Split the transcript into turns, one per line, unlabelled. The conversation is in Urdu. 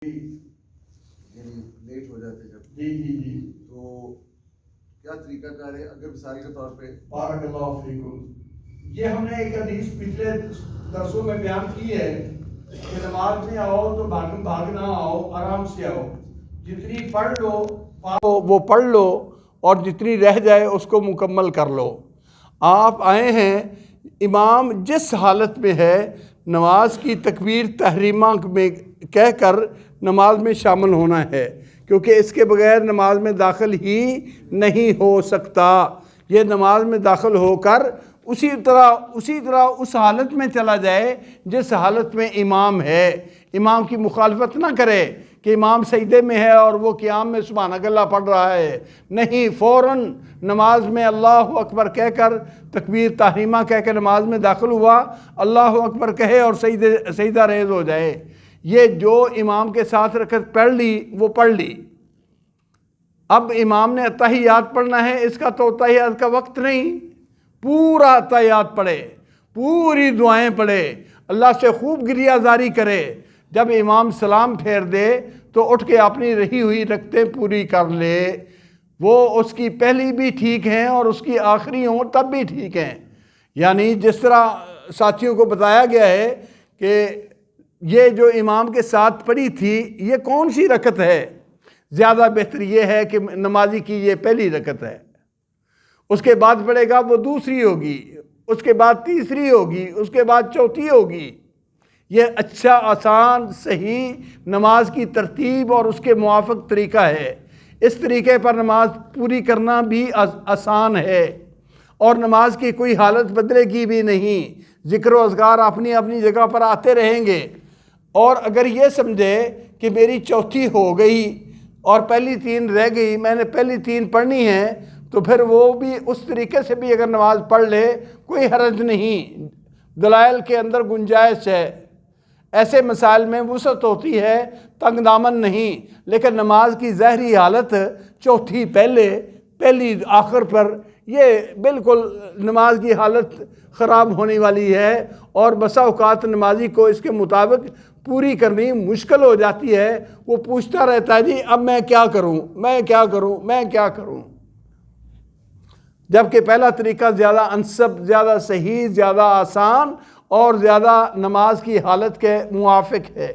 یعنی لیٹ ہو جاتے جب
جی
تو کیا طریقہ کار ہے اگر مثال کے طور پہ؟
بارک اللہ فیکم، یہ ہم نے ایک حدیث پچھلے درسوں میں بیان کی ہے کہ نماز میں آؤ تو بھاگنا آؤ، آرام سے آؤ، جتنی پڑھ لو وہ پڑھ لو اور جتنی رہ جائے اس کو مکمل کر لو۔ آپ آئے ہیں، امام جس حالت میں ہے نماز کی تکبیر تحریمہ میں کہہ کر نماز میں شامل ہونا ہے، کیونکہ اس کے بغیر نماز میں داخل ہی نہیں ہو سکتا۔ یہ نماز میں داخل ہو کر اسی طرح اس حالت میں چلا جائے جس حالت میں امام ہے، امام کی مخالفت نہ کرے کہ امام سجدے میں ہے اور وہ قیام میں سبحانک اللہ پڑھ رہا ہے، نہیں، فوراً نماز میں اللہ اکبر کہہ کر تکبیر تحریمہ کہہ کے نماز میں داخل ہوا، اللہ اکبر کہے اور سجدہ ریز ہو جائے۔ یہ جو امام کے ساتھ رکعت پڑھ لی وہ پڑھ لی، اب امام نے اتحیات پڑھنا ہے، اس کا تو اتحیات کا وقت نہیں، پورا اتحیات پڑھے، پوری دعائیں پڑھے، اللہ سے خوب گریہ زاری کرے، جب امام سلام پھیر دے تو اٹھ کے اپنی رہی ہوئی رکعتیں پوری کر لے، وہ اس کی پہلی بھی ٹھیک ہیں اور اس کی آخری ہوں تب بھی ٹھیک ہیں۔ یعنی جس طرح ساتھیوں کو بتایا گیا ہے کہ یہ جو امام کے ساتھ پڑھی تھی یہ کون سی رکعت ہے، زیادہ بہتر یہ ہے کہ نمازی کی یہ پہلی رکعت ہے، اس کے بعد پڑھے گا وہ دوسری ہوگی، اس کے بعد تیسری ہوگی، اس کے بعد چوتھی ہوگی۔ یہ اچھا، آسان، صحیح نماز کی ترتیب اور اس کے موافق طریقہ ہے۔ اس طریقے پر نماز پوری کرنا بھی آسان ہے اور نماز کی کوئی حالت بدلے گی بھی نہیں، ذکر و اذکار اپنی اپنی جگہ پر آتے رہیں گے۔ اور اگر یہ سمجھے کہ میری چوتھی ہو گئی اور پہلی تین رہ گئی، میں نے پہلی تین پڑھنی ہے، تو پھر وہ بھی اس طریقے سے بھی اگر نماز پڑھ لے کوئی حرج نہیں، دلائل کے اندر گنجائش ہے، ایسے مسائل میں وسعت ہوتی ہے، تنگ دامن نہیں۔ لیکن نماز کی ظاہری حالت چوتھی پہلے، پہلی آخر پر، یہ بالکل نماز کی حالت خراب ہونے والی ہے اور بسا اوقات نمازی کو اس کے مطابق پوری کرنی مشکل ہو جاتی ہے۔ وہ پوچھتا رہتا ہے، جی اب میں کیا کروں، میں کیا کروں، میں کیا کروں، جبکہ پہلا طریقہ زیادہ انسب، زیادہ صحیح، زیادہ آسان اور زیادہ نماز کی حالت کے موافق ہے۔